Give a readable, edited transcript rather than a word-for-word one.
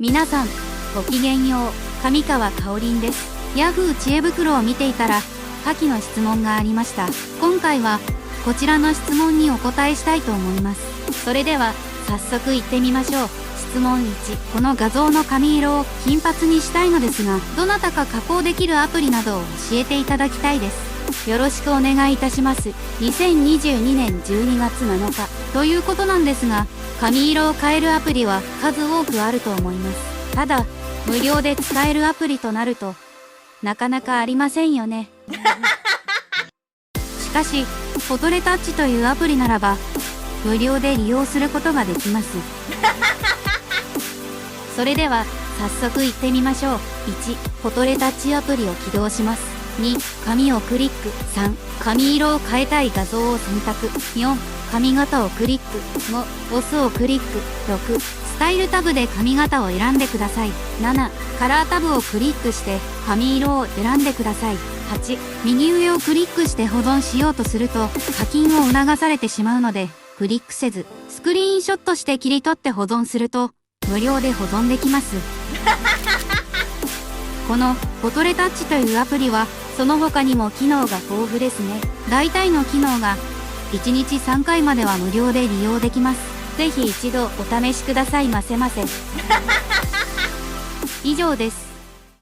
皆さん、ごきげんよう、上川かおりんです。ヤフー知恵袋を見ていたら、下記の質問がありました。今回は、こちらの質問にお答えしたいと思います。それでは、早速行ってみましょう。質問1、この画像の髪色を金髪にしたいのですが、どなたか加工できるアプリなどを教えていただきたいです。よろしくお願いいたします。2022年12月7日ということなんですが、髪色を変えるアプリは数多くあると思います。ただ、無料で使えるアプリとなると、なかなかありませんよね。しかし、フォトレタッチというアプリならば、無料で利用することができます。それでは、早速行ってみましょう。1、フォトレタッチアプリを起動します。2、髪をクリック。3、髪色を変えたい画像を選択。4、髪型をクリック。5、オスをクリック。6、スタイルタブで髪型を選んでください。7、カラータブをクリックして髪色を選んでください。8、右上をクリックして保存しようとすると課金を促されてしまうので、クリックせず、スクリーンショットして切り取って保存すると、無料で保存できます。このフォトレタッチというアプリは、その他にも機能が豊富ですね。大体の機能が、1日3回までは無料で利用できます。ぜひ一度お試しくださいませませ。以上です。